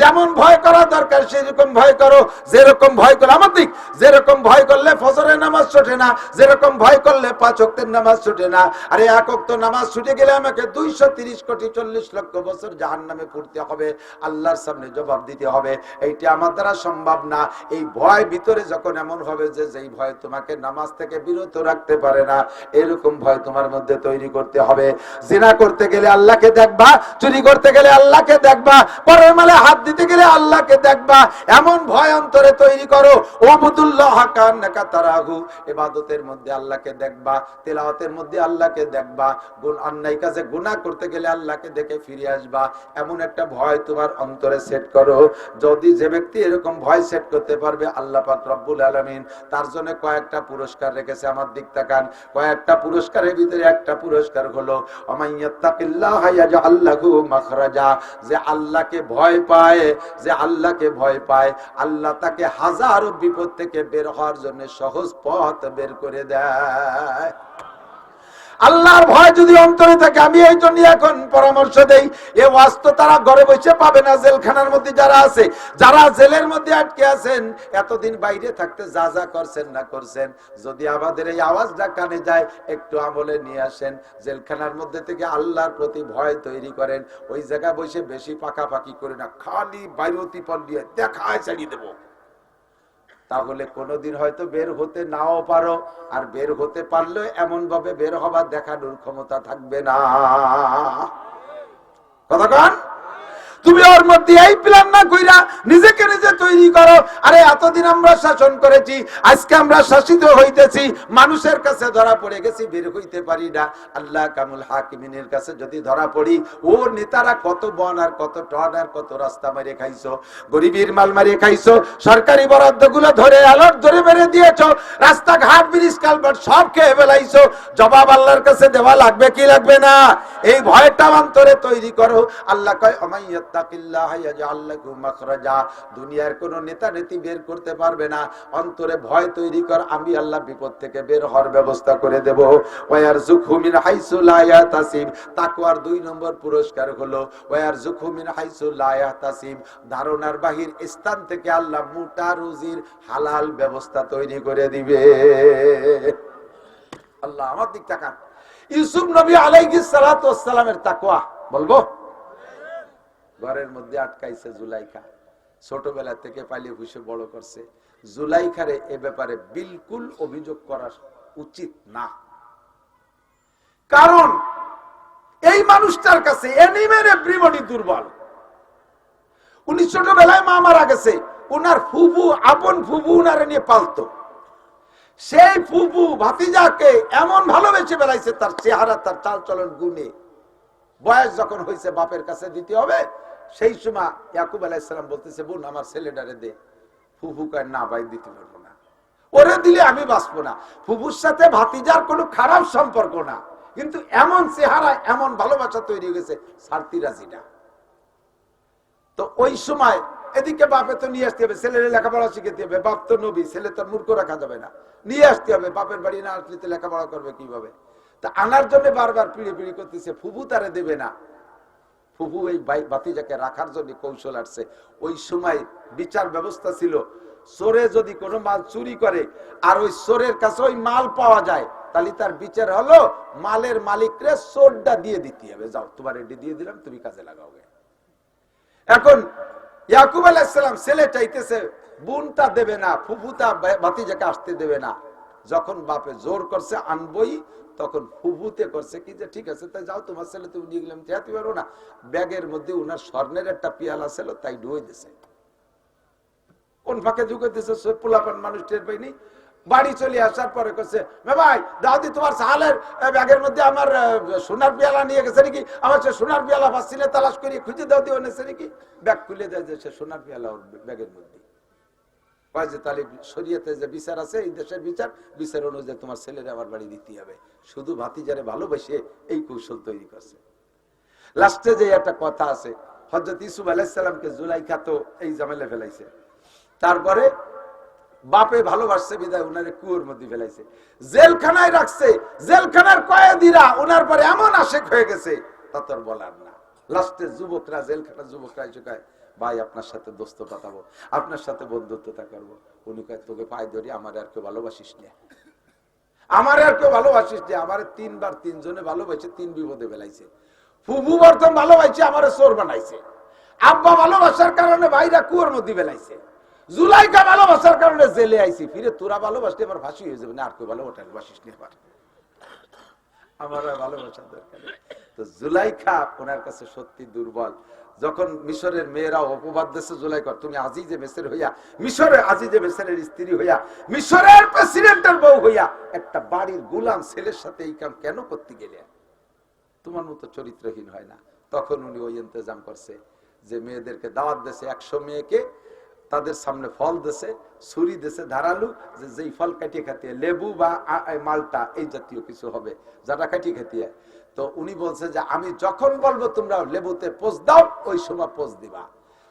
যেমন ভয় করা দরকার সেরকম ভয় করো। যেরকম ভয় করলে আমার দিক, যেরকম ভয় করলে ফজরের নামাজ ছুটে না, যেরকম ভয় করলে 5 ওয়াক্তের নামাজ ছুটে না। আরে 1 ওয়াক্ত নামাজ ছুটে গেলে আমাকে 230 কোটি 40 লক্ষ বছর জাহান্নামে পড়তে হবে, আল্লাহর সামনে জবাব দিতে হবে। এইটা আমার দ্বারা সম্ভব না। এই ভয় ভিতরে যখন এমন হবে যে যেই ভয় তোমাকে নামাজ থেকে বিরত রাখতে পারে না, এরকম ভয় তোমার মধ্যে তৈরি করতে হবে। জিনা করতে গেলে আল্লাহকে দেখবা, চুরি করতে গেলে আল্লাহকে দেখবা, পরের মালে হাত দিতে গেলে আল্লাহকে দেখবা, এমন ভয় অন্তরে তৈরি করো। ওয়াবুদুল্লাহ কান্নাকা তারাহু, ইবাদতের মধ্যে আল্লাহকে দেখবা, তেলাওয়াতের মধ্যে আল্লাহকে দেখবা, অন্যায় কাজে গুনাহ করতে গেলে আল্লাহকে দেখে ফিরে আসবা। এমন একটা ভয় তোমার অন্তরে সেট করো। যদি যে ব্যক্তি এরকম ভয় সেট করতে পারবে, আল্লাহ পাক রব্বুল আলামিন তার জন্য কয়েকটা পুরস্কার রেখেছে। আমার দিক তাকান, কয়েকটা পুরস্কারের ভিতরে একটা পুরস্কার হলো ওমাইয়াত্তাকিল্লাহ ইয়াজআল লাহু মাখরাজা। যে আল্লাহকে ভয় পায়, যে আল্লাহকে ভয় পায়, আল্লাহ তাকে হাজারো বিপদ থেকে বের হওয়ার জন্য সহজ পথ বের করে দেয়। আল্লাহর ভয় যদি অন্তরে থাকে, আমি এই জন্য এখন পরামর্শ দেই, এ ওয়াজ তো তারা ঘরে বসে পাবে না। জেলখানার মধ্যে যারা আছে, যারা জেলের মধ্যে আটকে আছেন, এতদিন বাইরে থাকতে যা যা করছেন না করছেন, যদি আমাদের এই আওয়াজটা কানে যায়, একটু আমলে নিয়ে আসেন। জেলখানার মধ্যে থেকে আল্লাহর প্রতি ভয় তৈরি করেন। ওই জায়গায় বসে বেশি পাকাপাকি করে না, খালি বাইরতি পল দিয়ে দেখায় চালিয়ে দেবো। তাহলে কোনোদিন হয়তো বের হতে নাও পারো, আর বের হতে পারলেও এমন ভাবে বের হবার দেখানোর ক্ষমতা থাকবে না। কথা কন, তুমি ওর মধ্যে এই প্ল্যান না কইরা নিজেকে নিজে তৈরি করো। আরে এতদিন আমরা শাসন করেছি, আজকে আমরা শাসিত হইতেছি, মানুষের কাছে ধরা পড়ে গেছি, বের হইতে পারি না। আল্লাহ কামুল হাকিমিনের কাছে যদি ধরা পড়ি, ও নেতারা কত বন আর কত টন আর কত রাস্তা মেরে খাইছো, গরিবের মাল মারিয়ে খাইছো, সরকারি বরাদ্দ গুলো ধরে আলোর ধরে মেরে দিয়েছো, রাস্তাঘাট ব্রিজ কালভার্ট সব খেয়ে ফেলাইছো। জবাব আল্লাহর কাছে দেওয়া লাগবে কি লাগবে না? এই ভয়টা অন্তরে তৈরি করো। আল্লাহ কয় ওমাইয়াত্তাকিল্লাহ ইয়াজআল লাহু মাখরাজা। দুনিয়ার কোন নেতা নেত্রী বের করতে পারবে না। অন্তরে ভয় তৈরি কর, আমি আল্লাহ বিপদ থেকে বের হওয়ার ব্যবস্থা করে দেব। ওয়ায়ারযুকহু মিন হাইসু লা ইয়াহতাসিব। তাকওয়ার 2 নম্বর পুরস্কার হলো ওয়ায়ারযুকহু মিন হাইসু লা ইয়াহতাসিব। ধারণার বাহির স্থান থেকে আল্লাহ মোটা রুজির হালাল ব্যবস্থা তৈরি করে দিবে। আল্লাহ আমার দিক তাকান। ইউসুফ নবী আলাইহিস সালাতু ওয়াস সালামের তাকওয়া বলবো। ঘরের মধ্যে আটকাইছে জুলাইখা, ছোটবেলা থেকে পালিয়ে পুষে বড় করছে। জুলাইখারে এ ব্যাপারে বিলকুল অভিযোগ করা উচিত না, কারণ এই মানুষটার কাছে এনিমের এভরিবডি দুর্বল। উনি ছোটবেলায় মা মারা গেছে, উনার ফুফু, আপন ফুফু উনারে নিয়ে পালতো। সেই ফুফু ভাতিজাকে এমন ভালোবেসে বেলাইছে, তার চেহারা, তার চাল চলন গুণে। বয়স যখন হয়েছে বাপের কাছে দিতে হবে, সেই সময় ইয়াকুব আলাইহিস সালাম বলতেছে, বোন আমার ছেলেটারে দে। ফুফু কয় না ভাই, দিতে পারবো না, ওরে দিলে আমি বাঁচবো না। ফুফুর সাথে ভাতিজার কোনো খারাপ সম্পর্ক না, কিন্তু এমন চেহারা, এমন ভালোবাসা তৈরি হয়েছে, ছাড়তি রাজি না। তো ওই সময় এদিকে বাপে তো নিয়ে আসতে হবে, ছেলের লেখাপড়া শিখাতে হবে। বাপ তো নবী, ছেলে তো মূর্খ রাখা যাবে না, নিয়ে আসতে হবে। বাপের বাড়ি না আসলে তো লেখাপড়া করবে কিভাবে? তা আনার জন্য বারবার পিড়ি পিড়ি করতেছে, ফুফু তারে দেবে না। ফুফু এই ভাতিজাকে রাখার জন্য কৌশল আসছে। ওই সময় বিচার ব্যবস্থা ছিল, চোরে যদি কোনো মাল চুরি করে আর ওই চোরের কাছে ওই মাল পাওয়া যায়, তাহলে তার বিচার হলো মালের মালিকরে চোরটা দিয়ে দিতে হবে। যাও, তোমার এটি দিয়ে দিলাম, তুমি কাজে লাগাও। এখন ইয়াকুব আলাইহিস সালাম ছেলে চাইতেছে, বোনটা দেবে না, ফুফুটা ভাতিজাকে আসতে দেবে না। যখন বাপে জোর করছে আনবই, তখন ফুবুতে করছে কি যে ঠিক আছে তাই যাও, তোমার ছেলে তুমি নিয়ে গেলাম, যেতে পারো না। ব্যাগের মধ্যে উনার স্বর্ণের একটা পিয়ালা ছিল, তাই ডুয়ে দিছে। কোন ফাঁকে ঢুকে দিছে পোলাপান মানুষ টের পাইনি। বাড়ি চলে আসার পরে করছে, ভাই দাদি তোমার সাহালের ব্যাগের মধ্যে আমার সোনার পিয়ালা নিয়ে গেছে নাকি, আমার সে সোনার পিয়ালা পাচ্ছিলে তালাশ করি খুঁজে দাও দিয়ে এনেছে নাকি। ব্যাগ খুলে দেয় যে সে সোনার পিয়ালা ওর ব্যাগের মধ্যে। যে তাহলে শরীয়তে যে বিচার আছে, এই দেশের বিচার অনুযায়ী তোমার ছেলেরা আমার বাড়ি দিতে হবে। শুধু ভাতিজারে ভালোবেসে এই কৌশল তৈরি করছে। লাস্টে যে একটা কথা আছে, হযরত ইউসুফ আলাইহিস সালামকে জুলাইখা তো এই ঝামেলা ফেলাইছে, তারপরে বাপে ভালোবাসছে বিদায় উনারে কুয়োর মধ্যে ফেলাইছে, জেলখানায় রাখছে। জেলখানার কয়েদিরা উনার পরে এমন আশেক হয়ে গেছে তা তোর বলার না। লাস্টে যুবকরা, জেলখানার যুবকরা এসে কয়, ভাই আপনার সাথে দোস্ত পাতাবো, আপনার সাথে বন্ধুত্বতা করবো। উনি কয়, তোকে পায়ে ধরি, আমার আর কেউ ভালোবাসিস না, আমার আর কেউ ভালোবাসিস না। আমার তিনবার তিনজনে ভালোবাসে, তিন বিপদে ফেলাইছে। ফুবু বর্তমান ভালোবাসছে, আমার চোর বানাইছে। আব্বা ভালোবাসার কারণে ভাইরা কুয়োর মধ্যে ফেলাইছে। জুলাইখা ভালোবাসার কারণে জেলে আইছি। ফিরে তোরা ভালোবাসলে আমার ফাঁসি হয়ে যাবে না, আর কেউ ভালোবাসিস না আমার ভালোবাসার দরকার। তো জুলাইখা ওনার কাছে সত্যি দুর্বল। যখন মিশরের মেয়েরা অপবাদ দিয়েছে জুলাইখা, তুমি আজিজে মিসর হইয়া, মিশরের আজিজে মিসরের স্ত্রী হইয়া, মিশরের প্রেসিডেন্টের বউ হইয়া একটা বাড়ির গোলাম ছেলের সাথে এই কাম কেন করতে গেলে? তোমার মতো চরিত্রহীন হয় না। তখন উনি ওই ইন্তজাম করছে যে মেয়েদেরকে দাওয়াত দিয়েছে, 100 মেয়েকে তাদের সামনে ফল দিয়েছে, ছুরি দিয়েছে ধারালু, যে যেই ফল কাটিয়ে খাতিয়ে, লেবু বা মালটা এই জাতীয় কিছু হবে যারা কাটিয়ে খাতিয়ে। তো উনি বলছে যে আমি যখন বলবো তোমরা লেবুতে পোজ দাও, ওই সময় পোজ দিবা।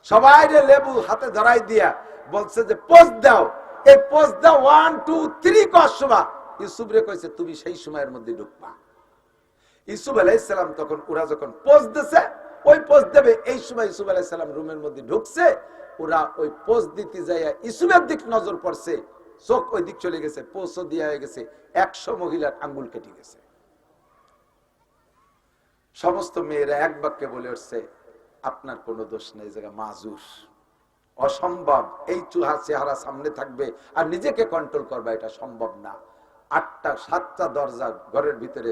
সবাই লেবু হাতে ধরাই দিয়া বলছে যে পোজ দাও, এই পোজ দাও 1 2 3 কর সময়। ইউসুফ রে কইছে তুমি সেই সময়ের মধ্যে ঢুকবা। ইউসুফ আলাইহিস সালাম তখন ওরা যখন পোজ দিছে, ওই পোজ দেবে এই সময় ইউসুফ আলাইহিস সালাম রুমের মধ্যে ঢুকছে। ওরা ওই পোজ দিতে যায় ইউসুফের দিক নজর পড়ছে, চোখ ওই দিক চলে গেছে, পোজও দিয়া হয়ে গেছে। 100 মহিলার আঙ্গুল কেটে গেছে। সমস্ত মেয়েরা এক বাক্যে বলে উঠছে, আপনার কোনো দোষ নেই, জায়গা মাজুর, অসম্ভব। এই চুহা চেহারা সামনে থাকবে আর নিজেকে কন্ট্রোল করবা, এটা সম্ভব না। 8টা 7টা দরজা ঘরের ভিতরে।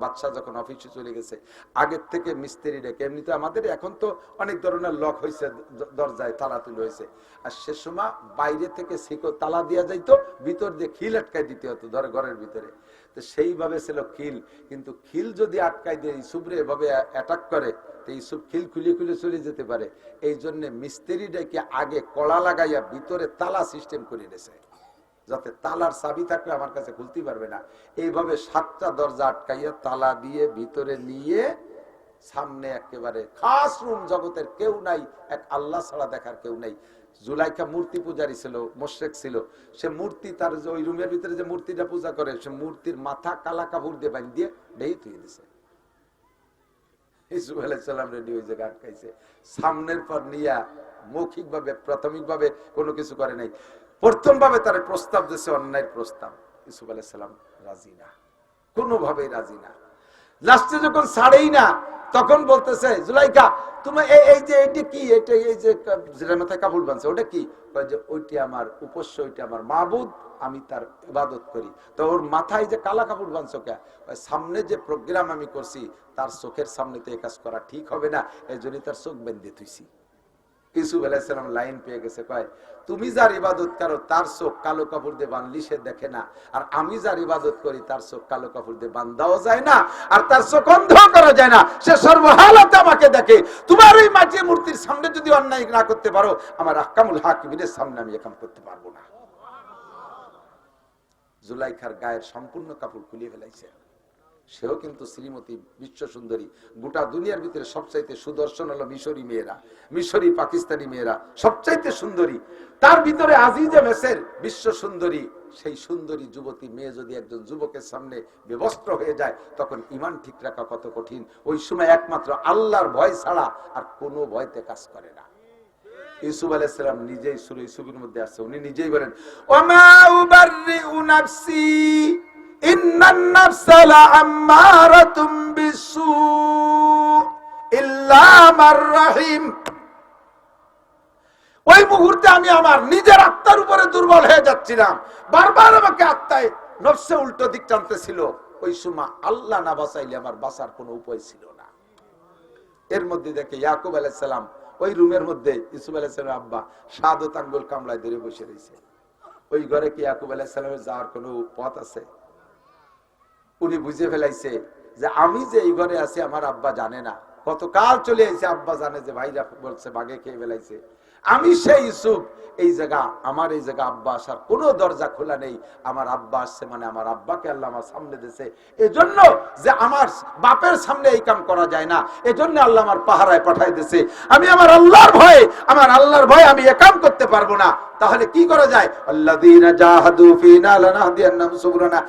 বাদশা যখন অফিসে চলে গেছে, আগের থেকে মিস্ত্রি ডেকে, এমনিতে আমাদের এখন তো অনেক ধরনের লক হয়েছে, দরজায় তালা তুলে হয়েছে, আর সে সময় বাইরে থেকে শিকো তালা দিয়া যাইতো, ভিতর দিয়ে খিল আটকাই দিতে হতো ধরে ঘরের ভিতরে। তো সেইভাবে ছিল খিল, কিন্তু খিল যদি আটকাই দিয়ে ইসুফরে এভাবে অ্যাটাক করে, তো ইসুফ খিল খুলে খুলে চলে যেতে পারে। এই জন্য মিস্ত্রি ডেকে আগে কড়া লাগাইয়া ভিতরে তালা সিস্টেম করে দিয়েছে, যাতে তালার চাবি থাকলে আমার কাছে খুলতে পারবে না। এইভাবে 7টা দরজা আটকাইয়া তালা দিয়ে ভিতরে নিয়ে সামনে একেবারে খাস রুম, জগতের কেউ নাই, এক আল্লাহ ছাড়া দেখার কেউ নাই। জুলাইখা মূর্তি পূজারী ছিল, মুশরিক ছিল। সে মূর্তি, তার যে ওই রুমের ভিতরে যে মূর্তিটা পূজা করে, সে মূর্তির মাথা কালা কাপড় দিয়ে বাঁধ দিয়ে ঢেই থুয়ে দিছে। ইউসুফ আলাইহিস সালাম রেডি হয়ে জায়গা আটকাইছে। সামনের পর নিয়া মৌখিক ভাবে প্রাথমিক ভাবে কোনো কিছু করে নাই, প্রথম ভাবে তার প্রস্তাব দিয়েছে, অন্যায়ের প্রস্তাব। ইউসুফ আলাইহিস সালাম রাজি না, কোনোভাবেই রাজি না। লাস্টে যখন ছাড়েই না, তখন বলতেছে জুলাইখা তুমি এই যে এটা কি, এটা এই যে যেটার মাথায় কাপড় বাঁধছে ওটা কি? যে ওইটি আমার উপাস্য, ওইটি আমার মাবুদ, আমি তার ইবাদত করি। তো ওর মাথায় যে কালা কাপড় বাঁধছো কে? সামনে যে প্রোগ্রাম আমি করছি তার চোখের সামনে তো এই কাজ করা ঠিক হবে না, এই জন্যই তার চোখ বেঁধে তুইছি। ইউসুফ আলাইহিস সালাম লাইন পেয়ে গেছে, কয় তুমি যার ইবাদত করো তার চোখ কালো কাপড় দিয়ে বাঁধলি সে দেখে না, আর আমি যার ইবাদত করি তার চোখ কালো কাপড় দিয়ে বাঁধাও যায় না, আর তার চোখ অন্ধ করা যায় না, সে সর্বহালতে আমাকে দেখে। তোমার ওই মাটির মূর্তির সামনে যদি অন্যায় না করতে পারো, আমার আহকামুল হাকিমের সামনে আমি একাম করতে পারবো না। জুলাইখার গায়ের সম্পূর্ণ কাপড় খুলিয়ে ফেলাইছে। সেও কিন্তু শ্রীমতী, বিশ্ব সুন্দরী। গোটা দুনিয়ার ভিতরে সবচাইতে সুদর্শন হলো মিশরি মেয়েরা, মিশরি পাকিস্তানি মেয়েরা সবচাইতে সুন্দরী। তার ভিতরে আজিজে মেসের বিশ্ব সুন্দরী, সেই সুন্দরী যুবতী মেয়ে যদি একজন যুবকের সামনে বিবস্ত্র হয়ে যায়, তখন ইমান ঠিক রাখা কত কঠিন। ওই সময় একমাত্র আল্লাহর ভয় ছাড়া আর কোনো ভয়তে কাজ করে না। ইউসুফ আলাইহিস সালাম নিজেই সূরা ইউসুফের মধ্যে আছে, উনি নিজেই বলেন, ওমা উবাররিউ নাফসি ইন্নান নাফসা লাআম্মারাতুম বিসু ইল্লা মার রাহিম। ওই মুহূর্তে আমি আমার নিজের আত্মার উপরে দুর্বল হয়ে যাচ্ছিলাম, বারবার আমাকে আত্মায় নফসে উল্টো দিক টানতেছিল। ওই সময় আল্লাহ না বাঁচাইলে আমার বাঁচার কোনো উপায় ছিল না। এর মধ্যে দেখে ইয়াকুব আলাইহিস সালাম ওই রুমের মধ্যে ইউসুফ আলাইহিস সালামের আব্বা শাহাদত আঙ্গুল কামলায় ধরে বসে রয়েছে। ওই ঘরে কি ইয়াকুব আলাইহিস সালামের যাওয়ার কোনো পথ আছে? উনি বুঝে ফেলাইছে যে আমি যে এই ঘরে আছি আমার আব্বা জানে না, কতকাল চলে এসে আব্বা জানে যে ভাইরা বলছে বাগে খেয়ে ফেলাইছে। আমি সেই ইউসুফ, এই জায়গা আমার, এই জায়গা আব্বা আসার কোনো দরজা খোলা নেই। আমার আব্বা আসছে মানে আমার আব্বাকে আল্লাহ আমার সামনে দিয়েছে, এজন্য যে আমার বাপের সামনে এই কাম করা যায় না, এজন্য আল্লাহ আমার পাহারায় পাঠাই দিয়েছে। আমি আমার আল্লাহর ভয়ে, আমার আল্লাহর ভয়ে আমি এ কাম করতে পারবো না। তাহলে কি করা যায়? আল্লাযীনা জাহাদু ফীনা লানাহদিয়ান্নাহুম সুবুলানা।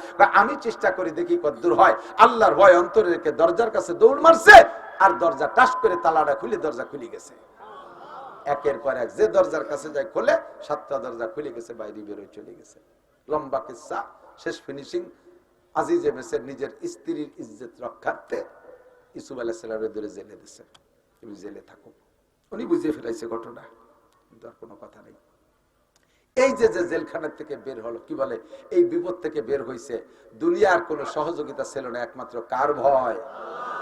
আমি চেষ্টা করি দেখি কতদূর হয়। আল্লাহর ভয় অন্তরে রেখে দরজার কাছে দৌড় মারছে, আর দরজা টাস করে তালাটা খুলে দরজা খুলে গেছে। একের পর এক যে দরজার কাছে যায় খোলে, 7টা দরজা খুলে গেছে, বাইরে বেরোয় চলে গেছে। লম্বা কিসসা, শেষ ফিনিশিং। আজিজে মিসর নিজের স্ত্রীর ইজ্জত রক্ষার্থে ইউসুফ আলাইহিস সালামের ধরে জেলে দিয়েছে, তুমি জেলে থাকো। উনি বুঝে ফেলাইছে ঘটনা, কিন্তু আর কোনো কথা নেই। এই যে জেলখানা থেকে বের হলো, কি বলে এই বিপদ থেকে বের হইছে, দুনিয়ার কোনো সহযোগিতা ছিল না, একমাত্র কার ভয়?